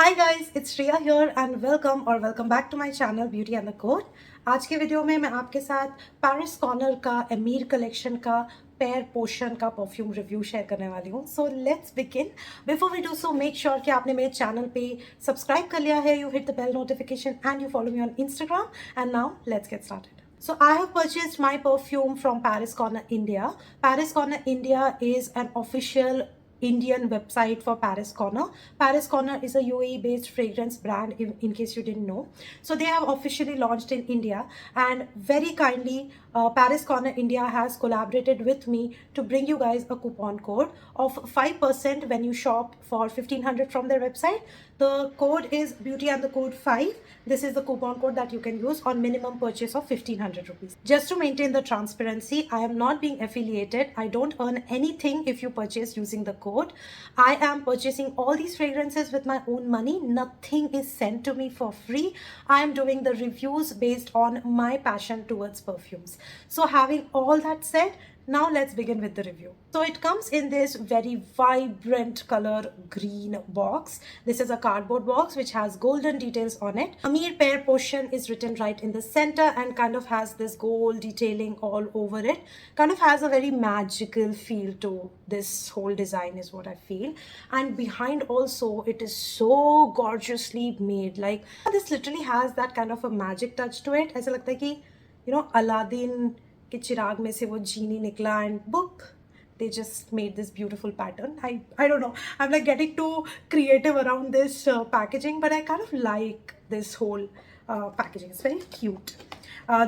Hi guys, it's Shreya here and welcome back to my channel beauty and the code. आज के video में मैं आपके साथ पैरिस कॉर्नर का एमीर कलेक्शन का पेयर पोशन का परफ्यूम रिव्यू शेयर करने वाली हूँ। So let's begin. Before we do so make sure कि आपने मेरे चैनल पे सब्सक्राइब कर लिया है, you hit the bell notification and you follow me on Instagram. And now let's get started. So I have purchased my perfume from Paris Corner India. Paris Corner India is an official Indian website for Paris Corner. Paris Corner is a UAE based fragrance brand, in case you didn't know. So they have officially launched in India, and very kindly Paris Corner India has collaborated with me to bring you guys a coupon code of 5% when you shop for 1500 from their website. The code is beauty and the code 5. This is the coupon code that you can use on minimum purchase of 1500 rupees. Just to maintain the transparency, I am not being affiliated. I don't earn anything if you purchase using the code. I am purchasing all these fragrances with my own money. Nothing is sent to me for free. I am doing the reviews based on my passion towards perfumes. So having all that said, now let's begin with the review. So it comes in this very vibrant color green box. This is a cardboard box which has golden details on it. Amir Pear Potion is written right in the center and kind of has this gold detailing all over it. Kind of has a very magical feel to this whole design is what I feel. And behind also it is so gorgeously made. Like this literally has that kind of a magic touch to it. ऐसा लगता है कि Aladdin के चिराग में से वो जीनी निकला and boop, they just made this beautiful pattern. I don't know, I'm like getting too creative around this packaging, but I kind of like this whole packaging. It's very cute.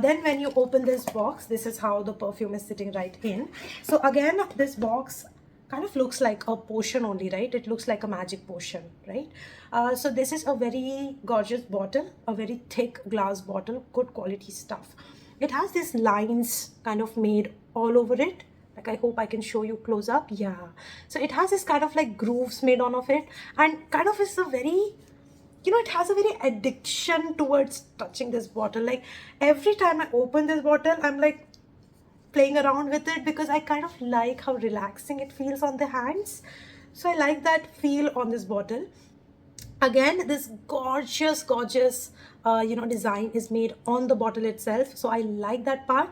Then when you open this box, this is how the perfume is sitting right in. So again, this box kind of looks like a potion only, right? It looks like a magic potion, right? So this is a very gorgeous bottle, a very thick glass bottle, good quality stuff. It has these lines kind of made all over it. Like, I hope I can show you close up. Yeah. So it has this kind of like grooves made on of it, and kind of is a very, it has a very addiction towards touching this bottle. Like every time I open this bottle, I'm like playing around with it because I kind of like how relaxing it feels on the hands. So I like that feel on this bottle. Again, this gorgeous design is made on the bottle itself. So I like that part.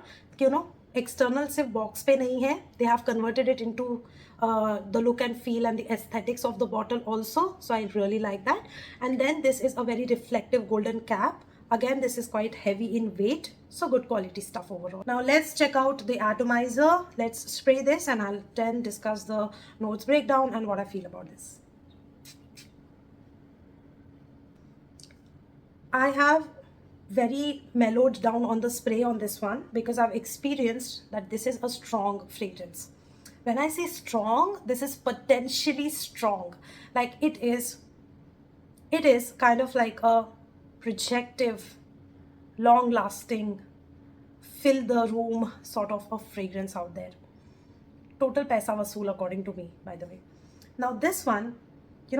External सिर्फ box पे नहीं है. They have converted it into the look and feel and the aesthetics of the bottle also. So I really like that. And then this is a very reflective golden cap. Again, this is quite heavy in weight. So good quality stuff overall. Now let's check out the atomizer. Let's spray this and I'll then discuss the notes breakdown and what I feel about this. I have very mellowed down on the spray on this one because I've experienced that this is a strong fragrance. When I say strong, this is potentially strong. Like it is kind of like a projective, long-lasting, fill the room sort of a fragrance out there. Total paisa vasool according to me, by the way. Now this one,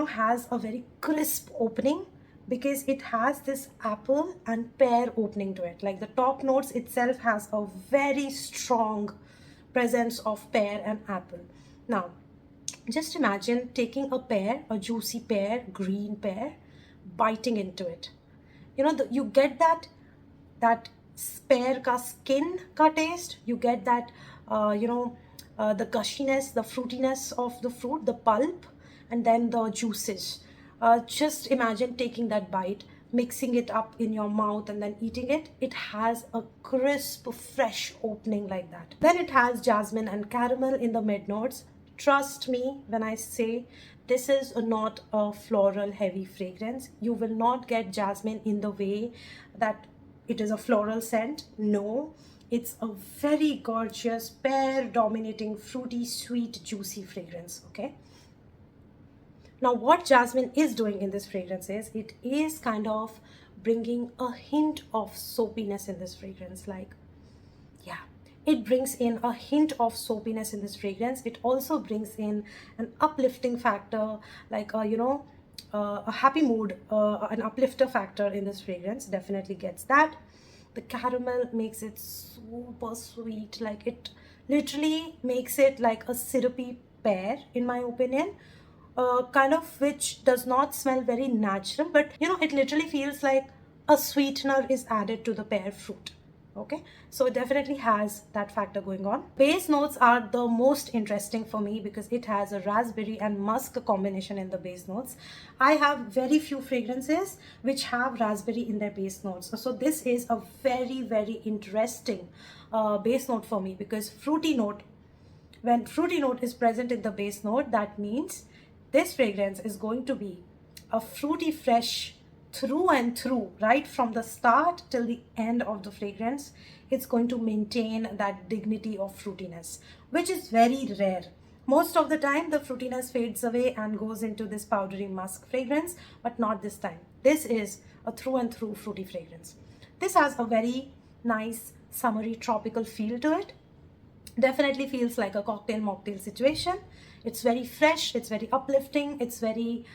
has a very crisp opening because it has this apple and pear opening to it. Like the top notes itself has a very strong presence of pear and apple. Now, just imagine taking a pear, a juicy pear, green pear, biting into it. You get that pear ka skin ka taste. You get that, the gushiness, the fruitiness of the fruit, the pulp, and then the juices. Just imagine taking that bite, mixing it up in your mouth and then eating it. It has a crisp, fresh opening like that. Then it has jasmine and caramel in the mid notes. Trust me when I say this is not a floral heavy fragrance. You will not get jasmine in the way that it is a floral scent. No, it's a very gorgeous pear dominating fruity, sweet, juicy fragrance. Okay. Now, what jasmine is doing in this fragrance is it is kind of bringing a hint of soapiness in this fragrance. Like, yeah, it brings in a hint of soapiness in this fragrance. It also brings in an uplifting factor, like, a happy mood, an uplifter factor in this fragrance. Definitely gets that. The caramel makes it super sweet. Like, it literally makes it like a syrupy pear, in my opinion. kind of which does not smell very natural, but you know, it literally feels like a sweetener is added to the pear fruit. Okay, so it definitely has that factor going on. Base notes are the most interesting for me because it has a raspberry and musk combination in the base notes. I have very few fragrances which have raspberry in their base notes, so this is a very interesting base note for me, because fruity note, when fruity note is present in the base note, that means this fragrance is going to be a fruity fresh through and through, right from the start till the end of the fragrance. It's going to maintain that dignity of fruitiness, which is very rare. Most of the time the fruitiness fades away and goes into this powdery musk fragrance, but not this time. This is a through and through fruity fragrance. This has a very nice summery tropical feel to it. Definitely feels like a cocktail mocktail situation. It's very fresh, it's very uplifting, it's very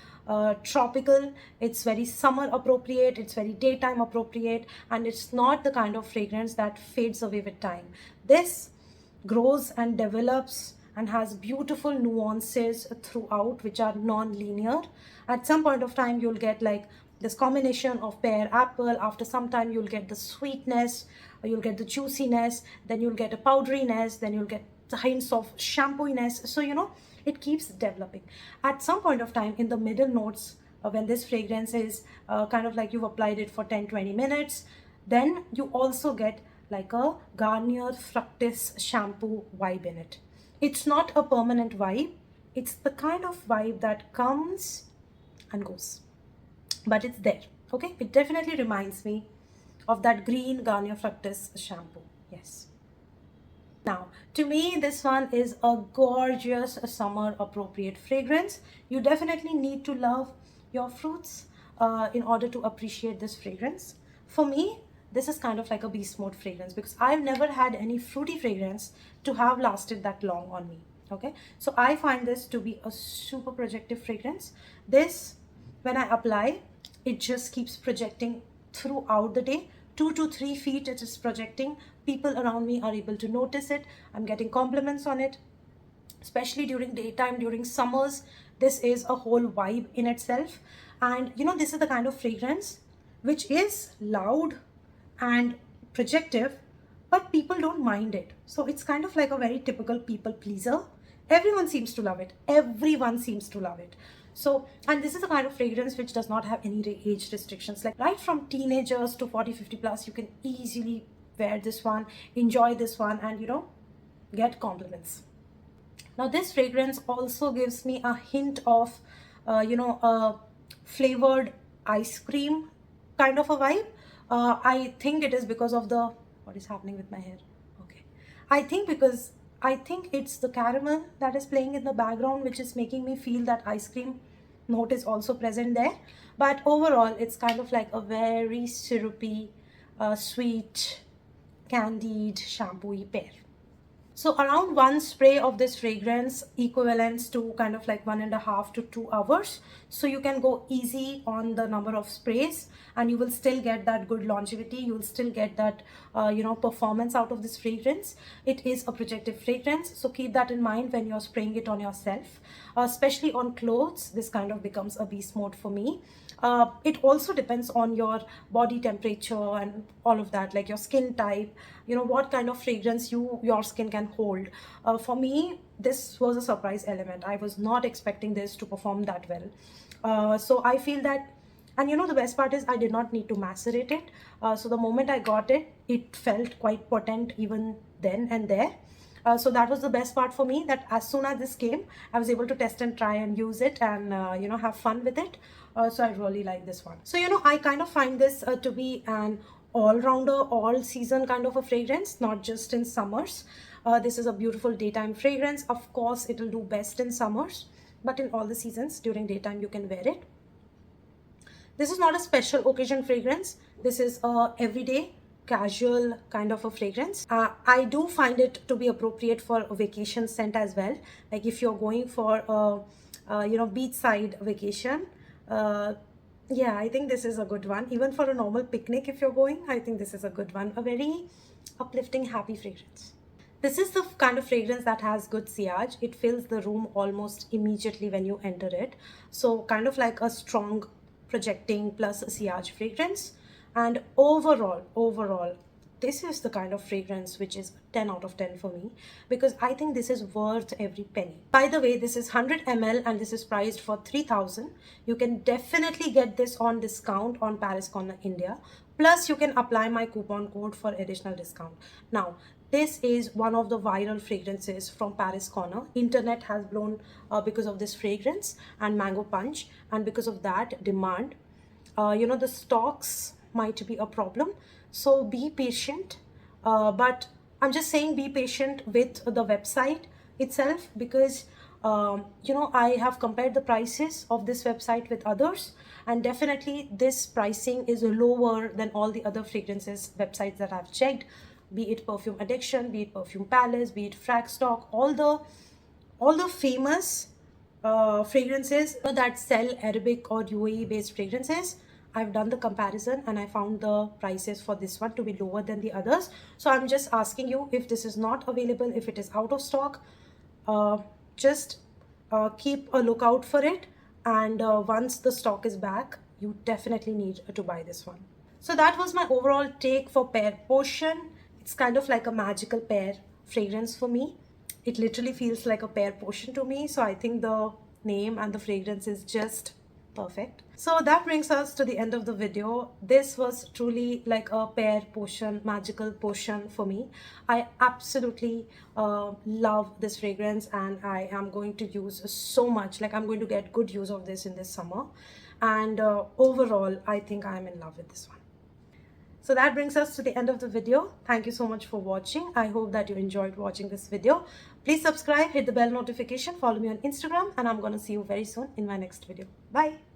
tropical, it's very summer appropriate, it's very daytime appropriate, and it's not the kind of fragrance that fades away with time. This grows and develops and has beautiful nuances throughout which are non-linear. At some point of time you'll get like this combination of pear apple, after some time you'll get the sweetness, you'll get the juiciness, then you'll get a powderiness, then you'll get the hints of shampooiness. So you know, it keeps developing. At some point of time in the middle notes, when this fragrance is kind of like you've applied it for 10-20 minutes, then you also get like a Garnier Fructis shampoo vibe in it. It's not a permanent vibe, it's the kind of vibe that comes and goes, but it's there. Okay, it definitely reminds me of that green Garnier Fructis shampoo. Yes. Now, to me, this one is a gorgeous summer appropriate fragrance. You definitely need to love your fruits in order to appreciate this fragrance. For me, this is kind of like a beast mode fragrance because I've never had any fruity fragrance to have lasted that long on me. Okay, so I find this to be a super projective fragrance. This, when I apply, it just keeps projecting throughout the day. 2 to 3 feet it is projecting. People around me are able to notice it. I'm getting compliments on it, especially during daytime, during summers. This is a whole vibe in itself. And you know, this is the kind of fragrance which is loud and projective, but people don't mind it. So it's kind of like a very typical people pleaser. Everyone seems to love it. Everyone seems to love it. So, and this is the kind of fragrance which does not have any age restrictions. Like right from teenagers to 40-50 plus, you can easily wear this one, enjoy this one, and you know, get compliments. Now this fragrance also gives me a hint of a flavored ice cream kind of a vibe. I think it is because of the, what is happening with my hair? Okay, I think it's the caramel that is playing in the background which is making me feel that ice cream note is also present there. But overall, it's kind of like a very syrupy, sweet, candied, shampooy pear. So around one spray of this fragrance equivalents to kind of like 1.5 to 2 hours. So you can go easy on the number of sprays and you will still get that good longevity. You will still get that, performance out of this fragrance. It is a projective fragrance. So keep that in mind when you're spraying it on yourself, especially on clothes. This kind of becomes a beast mode for me. It also depends on your body temperature and all of that, like your skin type, you know, what kind of fragrance your skin can hold. For me, this was a surprise element. I was not expecting this to perform that well. So I feel that, and you know, the best part is I did not need to macerate it. So the moment I got it, it felt quite potent even then and there. So that was the best part for me, that as soon as this came, I was able to test and try and use it and have fun with it. So I really like this one. So you know, I kind of find this to be an all-rounder, all-season kind of a fragrance, not just in summers. This is a beautiful daytime fragrance. Of course, it will do best in summers, but in all the seasons during daytime you can wear it. This is not a special occasion fragrance. This is a everyday casual kind of a fragrance. I do find it to be appropriate for a vacation scent as well. Like if you're going for a beachside vacation, yeah, I think this is a good one. Even for a normal picnic if you're going, I think this is a good one. A very uplifting, happy fragrance. This is the kind of fragrance that has good sillage. It fills the room almost immediately when you enter it. So kind of like a strong projecting plus sillage fragrance. And overall, this is the kind of fragrance which is 10 out of 10 for me, because I think this is worth every penny. By the way, this is 100 ml and this is priced for 3,000. You can definitely get this on discount on Paris Corner India. Plus you can apply my coupon code for additional discount. Now, this is one of the viral fragrances from Paris Corner. Internet has blown because of this fragrance and Mango Punch, and because of that demand, the stocks might be a problem. So be patient. But I'm just saying be patient with the website itself, because I have compared the prices of this website with others, and definitely this pricing is lower than all the other fragrances websites that I've checked, be it Perfume Addiction, be it Perfume Palace, be it Fragstock, all the famous fragrances that sell Arabic or UAE based fragrances. I've done the comparison and I found the prices for this one to be lower than the others. So I'm just asking you, if this is not available, if it is out of stock, just keep a lookout for it. And once the stock is back, you definitely need to buy this one. So that was my overall take for Pear Potion. It's kind of like a magical pear fragrance for me. It literally feels like a pear potion to me. So I think the name and the fragrance is just perfect. So that brings us to the end of the video. This was truly like a pear potion, magical potion for me. I absolutely love this fragrance and I am going to use so much. Like I'm going to get good use of this in this summer. And overall, I think I'm in love with this one. So that brings us to the end of the video. Thank you so much for watching. I hope that you enjoyed watching this video. Please subscribe, hit the bell notification, follow me on Instagram, and I'm going to see you very soon in my next video. Bye.